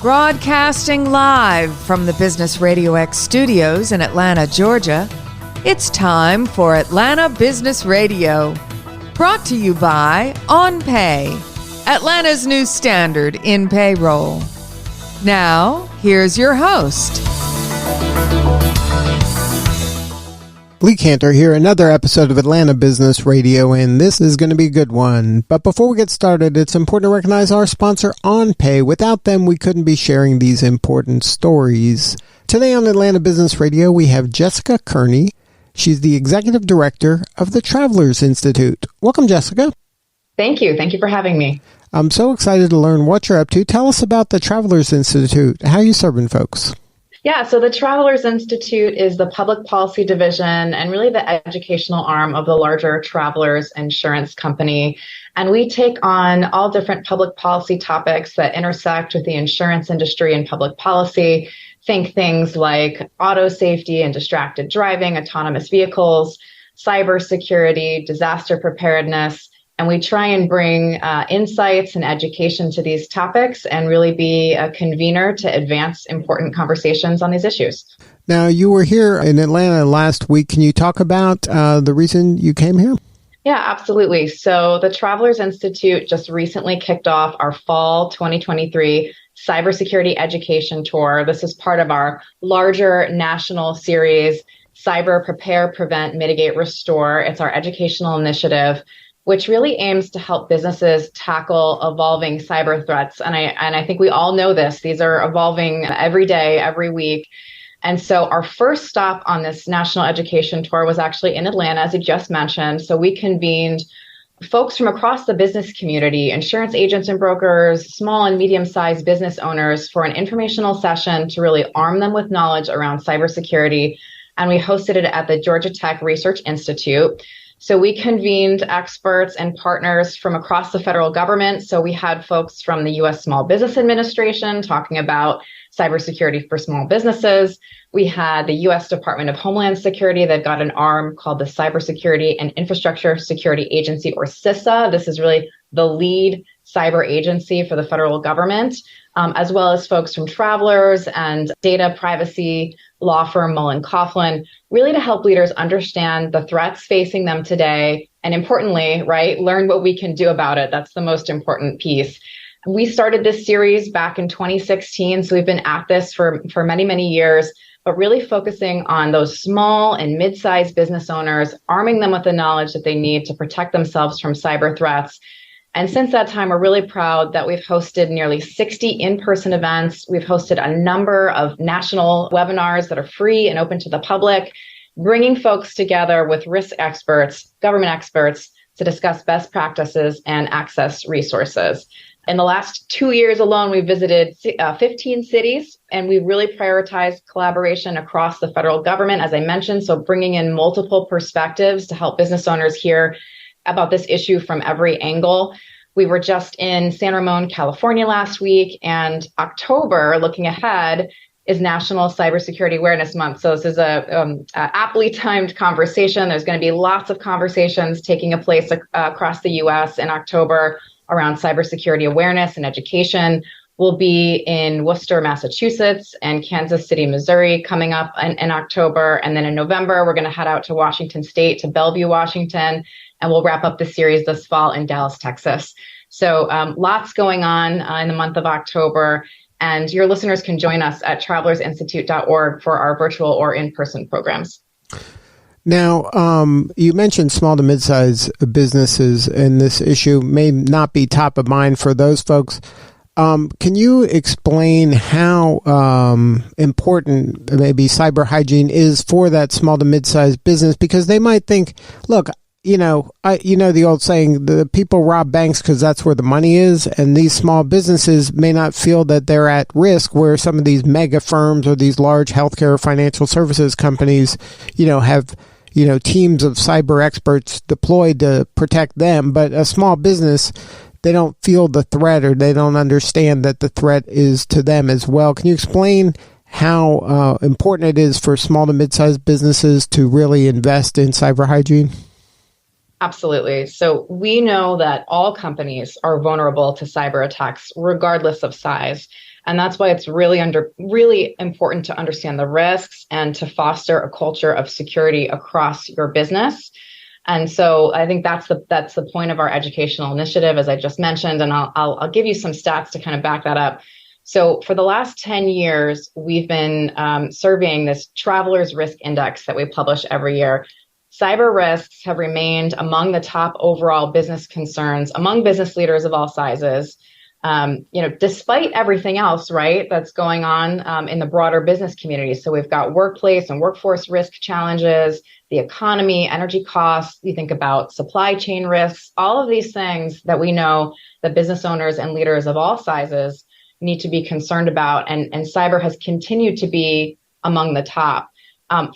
Broadcasting live from the Business Radio X studios in Atlanta, Georgia, it's time for Atlanta Business Radio. Brought to you by OnPay, Atlanta's new standard in payroll. Now, here's your host. Lee Cantor here, another episode of Atlanta Business Radio, and this is going to be a good one. But before we get started, it's important to recognize our sponsor, OnPay. Without them, we couldn't be sharing these important stories. Today on Atlanta Business Radio, we have Jessica Kearney. She's the Executive Director of the Travelers Institute. Welcome, Jessica. Thank you. Thank you for having me. I'm so excited to learn what you're up to. Tell us about the Travelers Institute. How are you serving folks? Yeah, so the Travelers Institute is the public policy division and really the educational arm of the larger Travelers Insurance Company. And we take on all different public policy topics that intersect with the insurance industry and public policy. Think things like auto safety and distracted driving, autonomous vehicles, cybersecurity, disaster preparedness. And we try and bring insights and education to these topics and really be a convener to advance important conversations on these issues. Now, you were here in Atlanta last week. Can you talk about the reason you came here? Yeah, absolutely. So the Travelers Institute just recently kicked off our fall 2023 cybersecurity education tour. This is part of our larger national series, Cyber Prepare, Prevent, Mitigate, Restore. It's our educational initiative, which really aims to help businesses tackle evolving cyber threats. And I think we all know this. These are evolving every day, every week. And so our first stop on this national education tour was actually in Atlanta, as you just mentioned. So we convened folks from across the business community, insurance agents and brokers, small and medium-sized business owners, for an informational session to really arm them with knowledge around cybersecurity. And we hosted it at the Georgia Tech Research Institute. So we convened experts and partners from across the federal government. So we had folks from the U.S. Small Business Administration talking about cybersecurity for small businesses. We had the U.S. Department of Homeland Security. They've got an arm called the Cybersecurity and Infrastructure Security Agency, or CISA. This is really the lead cyber agency for the federal government, as well as folks from Travelers and data privacy law firm Mullen Coughlin, really to help leaders understand the threats facing them today. And importantly, right, learn what we can do about it. That's the most important piece. We started this series back in 2016. So we've been at this for many, many years, but really focusing on those small and mid-sized business owners, arming them with the knowledge that they need to protect themselves from cyber threats. And since that time, we're really proud that we've hosted nearly 60 in-person events. We've hosted a number of national webinars that are free and open to the public, bringing folks together with risk experts, government experts, to discuss best practices and access resources. In the last 2 years alone, we visited 15 cities, and we really prioritized collaboration across the federal government, as I mentioned, so bringing in multiple perspectives to help business owners hear about this issue from every angle. We were just in San Ramon, California last week, and October, looking ahead, is National Cybersecurity Awareness Month. So this is a aptly timed conversation. There's going to be lots of conversations taking place across the U.S. in October around cybersecurity awareness and education. We'll be in Worcester, Massachusetts, and Kansas City, Missouri coming up in October. And then in November, we're going to head out to Washington State, to Bellevue, Washington, and we'll wrap up the series this fall in Dallas, Texas. So lots going on in the month of October. And your listeners can join us at travelersinstitute.org for our virtual or in-person programs. Now, you mentioned small to mid-sized businesses, and this issue may not be top of mind for those folks. Can you explain how important maybe cyber hygiene is for that small to mid-sized business? Because they might think, look, the old saying, the people rob banks because that's where the money is. And these small businesses may not feel that they're at risk, where some of these mega firms or these large healthcare financial services companies, have, teams of cyber experts deployed to protect them. But a small business, they don't feel the threat, or they don't understand that the threat is to them as well. Can you explain how important it is for small to mid-sized businesses to really invest in cyber hygiene? Absolutely. So we know that all companies are vulnerable to cyber attacks, regardless of size. And that's why it's really important to understand the risks and to foster a culture of security across your business. And so I think that's the point of our educational initiative, as I just mentioned, and I'll give you some stats to kind of back that up. So for the last 10 years, we've been surveying this Travelers Risk Index that we publish every year. Cyber risks have remained among the top overall business concerns among business leaders of all sizes. Despite everything else, right, that's going on in the broader business community. So we've got workplace and workforce risk challenges, the economy, energy costs. You think about supply chain risks, all of these things that we know that business owners and leaders of all sizes need to be concerned about. And cyber has continued to be among the top.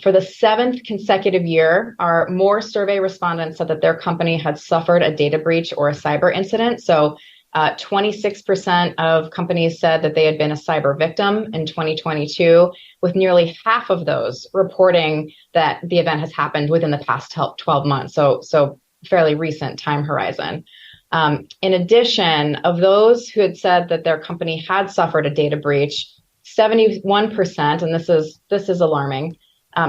For the 7th consecutive year, our more survey respondents said that their company had suffered a data breach or a cyber incident. So 26% of companies said that they had been a cyber victim in 2022, with nearly half of those reporting that the event has happened within the past 12 months. So fairly recent time horizon. In addition, of those who had said that their company had suffered a data breach, 71%, and this is alarming,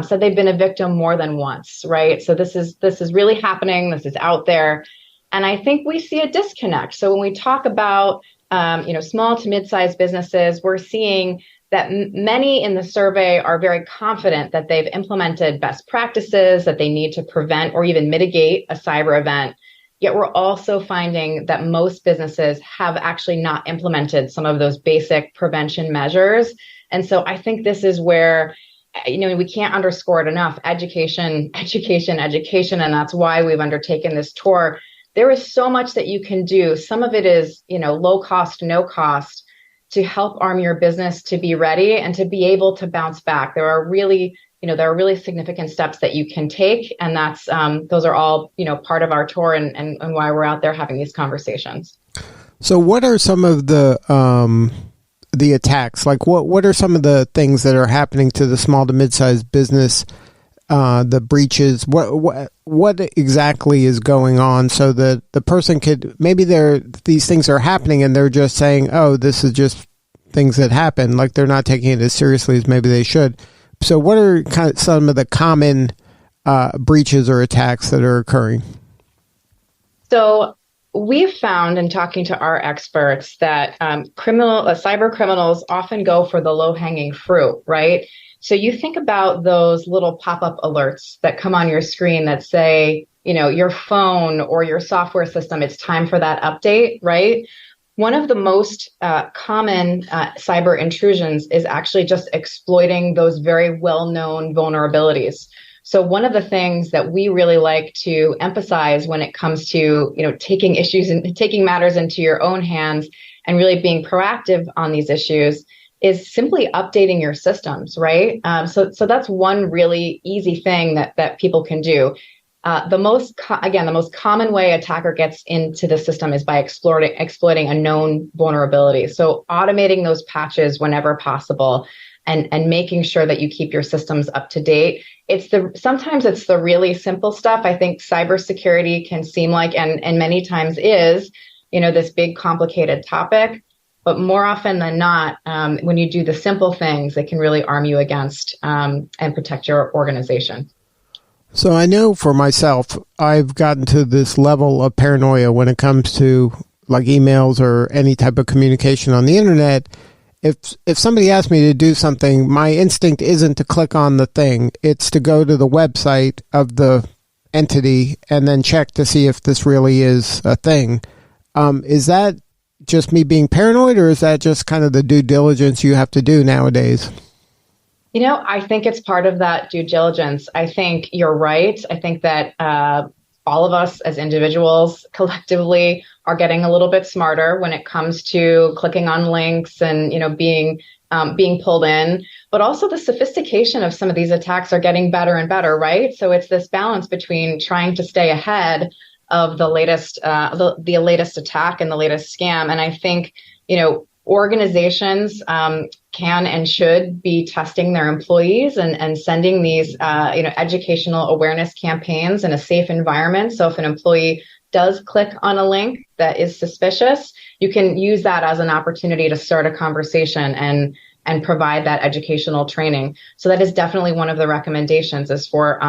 said they've been a victim more than once, right? So this is really happening. This is out there. And I think we see a disconnect. So when we talk about, small to mid-sized businesses, we're seeing that many in the survey are very confident that they've implemented best practices, that they need to prevent or even mitigate a cyber event. Yet we're also finding that most businesses have actually not implemented some of those basic prevention measures. And so I think this is where we can't underscore it enough. Education. And that's why we've undertaken this tour. There is so much that you can do. Some of it is, low cost, no cost, to help arm your business to be ready and to be able to bounce back. There are really significant steps that you can take. And those are all, part of our tour and why we're out there having these conversations. So what are some of the attacks? Like what are some of the things that are happening to the small to mid-sized business, the breaches? What exactly is going on so that the person maybe these things are happening and they're just saying, oh, this is just things that happen. Like they're not taking it as seriously as maybe they should. So what are kind of some of the common breaches or attacks that are occurring? So we've found in talking to our experts that cyber criminals often go for the low-hanging fruit, right? So you think about those little pop-up alerts that come on your screen that say, your phone or your software system, it's time for that update, right? One of the most common cyber intrusions is actually just exploiting those very well-known vulnerabilities. So one of the things that we really like to emphasize when it comes to, taking issues and taking matters into your own hands and really being proactive on these issues is simply updating your systems, right? So that's one really easy thing that people can do. The most common way attacker gets into the system is by exploiting a known vulnerability. So automating those patches whenever possible and making sure that you keep your systems up to date. Sometimes it's the really simple stuff. I think cybersecurity can seem like, and many times is, this big complicated topic. But more often than not, when you do the simple things, it can really arm you against and protect your organization. So I know for myself, I've gotten to this level of paranoia when it comes to like emails or any type of communication on the internet. If somebody asks me to do something, my instinct isn't to click on the thing. It's to go to the website of the entity and then check to see if this really is a thing. Is that just me being paranoid, or is that just kind of the due diligence you have to do nowadays? I think it's part of that due diligence. I think you're right. I think that all of us as individuals collectively are getting a little bit smarter when it comes to clicking on links and, being pulled in. But also the sophistication of some of these attacks are getting better and better, right? So it's this balance between trying to stay ahead of the latest attack and the latest scam. And I think, organizations can and should be testing their employees and sending these educational awareness campaigns in a safe environment. So if an employee does click on a link that is suspicious, you can use that as an opportunity to start a conversation and provide that educational training. So that is definitely one of the recommendations, is for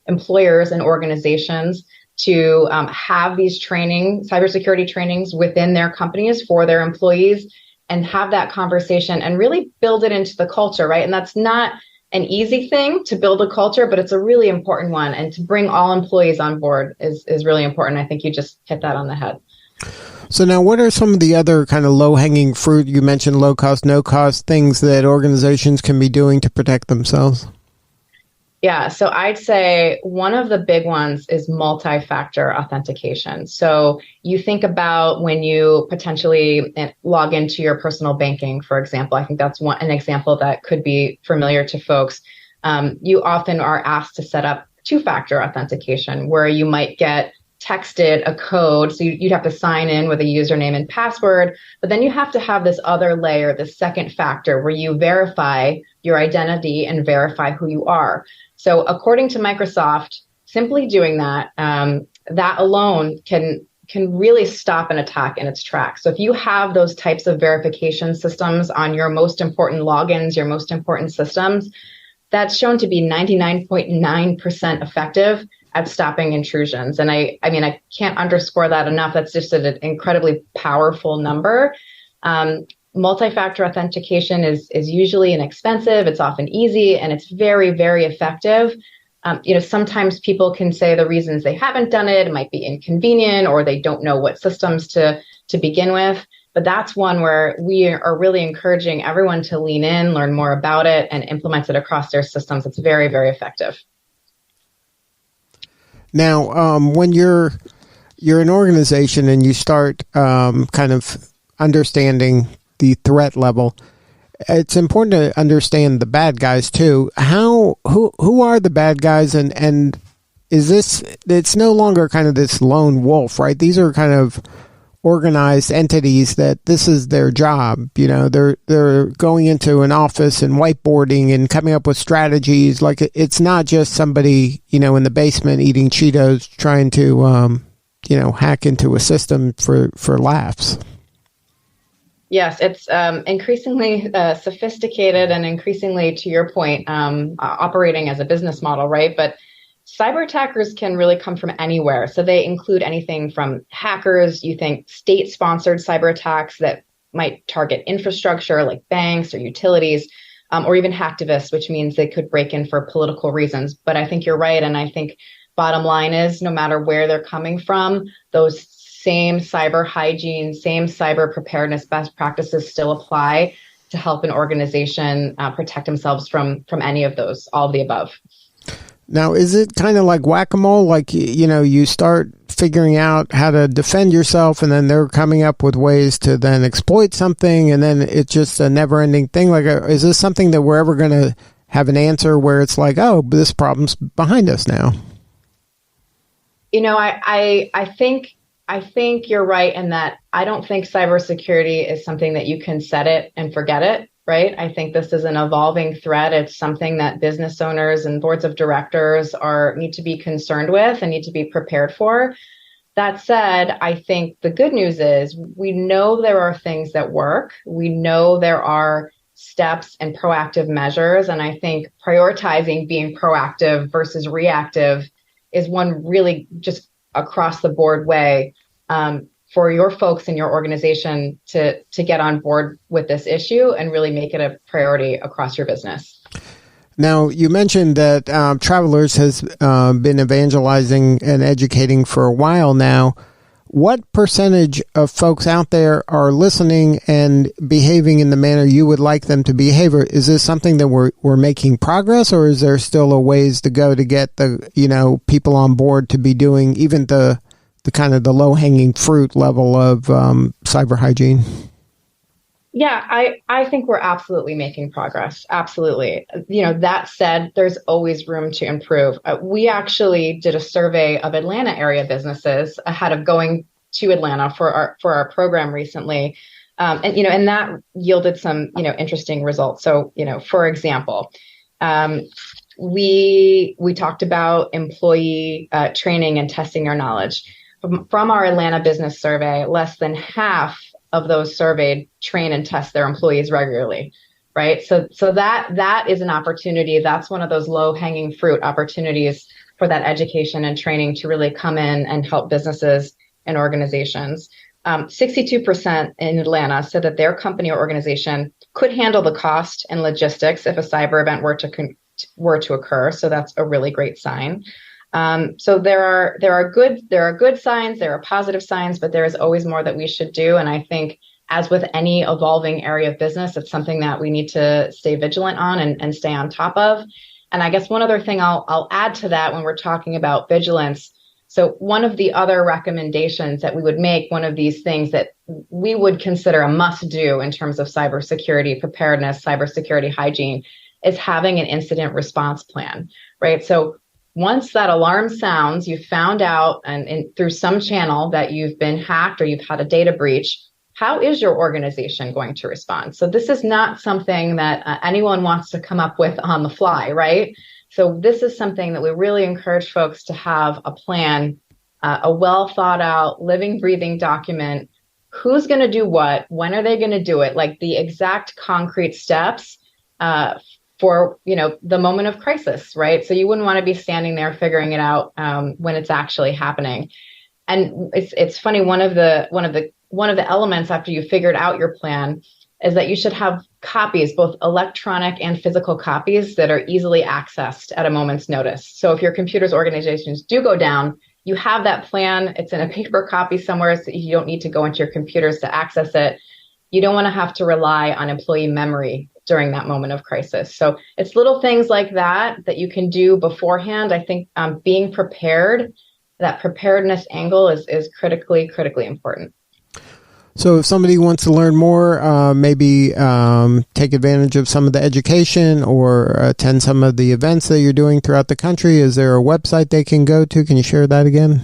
employers and organizations to have these cybersecurity trainings within their companies for their employees, and have that conversation and really build it into the culture, right? And that's not an easy thing to build a culture, but it's a really important one. And to bring all employees on board is really important. I think you just hit that on the head. So now, what are some of the other kind of low-hanging fruit? You mentioned low cost, no cost things that organizations can be doing to protect themselves. Yeah, so I'd say one of the big ones is multi-factor authentication. So you think about when you potentially log into your personal banking, for example. I think that's an example that could be familiar to folks. You often are asked to set up two-factor authentication, where you might get texted a code. So you'd have to sign in with a username and password, but then you have to have this other layer, the second factor, where you verify your identity and verify who you are. So according to Microsoft, simply doing that, that alone can really stop an attack in its tracks. So if you have those types of verification systems on your most important logins, your most important systems, that's shown to be 99.9% effective at stopping intrusions. And I mean, I can't underscore that enough. That's just an incredibly powerful number. Multi-factor authentication is usually inexpensive. It's often easy, and it's very, very effective. Sometimes people can say the reasons they haven't done it might be inconvenient, or they don't know what systems to begin with. But that's one where we are really encouraging everyone to lean in, learn more about it, and implement it across their systems. It's very, very effective. Now, when you're an organization and you start kind of understanding the threat level, it's important to understand the bad guys too. Who are the bad guys, and is this? It's no longer kind of this lone wolf, right? These are kind of organized entities that this is their job. They're going into an office and whiteboarding and coming up with strategies. Like, it's not just somebody in the basement eating Cheetos trying to hack into a system for laughs. Yes, it's increasingly sophisticated and increasingly, to your point, operating as a business model, right? But cyber attackers can really come from anywhere. So they include anything from hackers, you think state-sponsored cyber attacks that might target infrastructure like banks or utilities, or even hacktivists, which means they could break in for political reasons. But I think you're right. And I think bottom line is, no matter where they're coming from, those same cyber hygiene, same cyber preparedness best practices still apply to help an organization protect themselves from any of those, all of the above. Now, is it kind of like whack-a-mole? Like, you start figuring out how to defend yourself, and then they're coming up with ways to then exploit something, and then it's just a never-ending thing? Like, is this something that we're ever going to have an answer where it's like, oh, this problem's behind us now? I think you're right in that I don't think cybersecurity is something that you can set it and forget it, right? I think this is an evolving threat. It's something that business owners and boards of directors need to be concerned with and need to be prepared for. That said, I think the good news is we know there are things that work. We know there are steps and proactive measures. And I think prioritizing being proactive versus reactive is one really just across the board way for your folks in your organization to get on board with this issue and really make it a priority across your business. Now, you mentioned that Travelers has been evangelizing and educating for a while now. What percentage of folks out there are listening and behaving in the manner you would like them to behave? Or is this something that we're making progress, or is there still a ways to go to get the people on board to be doing even the kind of the low-hanging fruit level of cyber hygiene? Yeah, I think we're absolutely making progress. Absolutely. That said, there's always room to improve. We actually did a survey of Atlanta area businesses ahead of going to Atlanta for our program recently. And that yielded some, interesting results. So, for example, we talked about employee training and testing their knowledge. From our Atlanta business survey, less than half of those surveyed train and test their employees regularly, right? So that is an opportunity. That's one of those low-hanging fruit opportunities for that education and training to really come in and help businesses and organizations. 62% in Atlanta said that their company or organization could handle the cost and logistics if a cyber event were to occur. So that's a really great sign. So there are good signs, there are positive signs, but there is always more that we should do. And I think, as with any evolving area of business, it's something that we need to stay vigilant on and stay on top of. And I guess one other thing I'll add to that when we're talking about vigilance. So one of the other recommendations that we would make, one of these things that we would consider a must do in terms of cybersecurity preparedness, cybersecurity hygiene, is having an incident response plan, right? So once that alarm sounds, you found out and through some channel that you've been hacked or you've had a data breach, how is your organization going to respond? So this is not something that anyone wants to come up with on the fly, right? So this is something that we really encourage folks to have a plan, a well thought out, living, breathing document. Who's going to do what? When are they going to do it? Like the exact concrete steps for the moment of crisis, right? So you wouldn't want to be standing there figuring it out when it's actually happening. And it's funny. One of the elements after you figured out your plan is that you should have copies, both electronic and physical copies, that are easily accessed at a moment's notice. So if your computers organizations do go down, you have that plan. It's in a paper copy somewhere, so you don't need to go into your computers to access it. You don't want to have to rely on employee memory during that moment of crisis. So it's little things like that you can do beforehand. I think being prepared, that preparedness angle is critically important. So if somebody wants to learn more, maybe take advantage of some of the education or attend some of the events that you're doing throughout the country, is there a website they can go to? Can you share that again?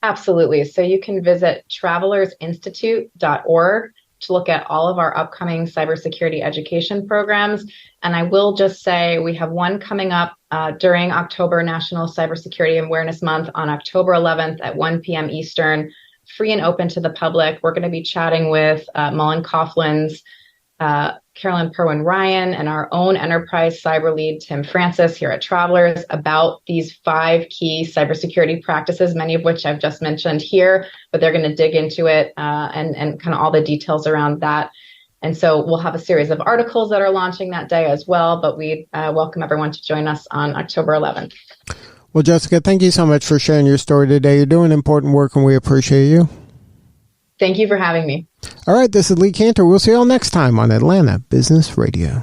Absolutely. So you can visit travelersinstitute.org to look at all of our upcoming cybersecurity education programs. And I will just say we have one coming up during October National Cybersecurity Awareness Month on October 11th at 1 p.m. Eastern, free and open to the public. We're going to be chatting with Mullen Coughlin's Carolyn Perwin-Ryan and our own enterprise cyber lead, Tim Francis, here at Travelers, about these 5 key cybersecurity practices, many of which I've just mentioned here, but they're going to dig into it and kind of all the details around that. And so we'll have a series of articles that are launching that day as well, but we welcome everyone to join us on October 11th. Well, Jessica, thank you so much for sharing your story today. You're doing important work, and we appreciate you. Thank you for having me. All right, this is Lee Cantor. We'll see you all next time on Atlanta Business Radio.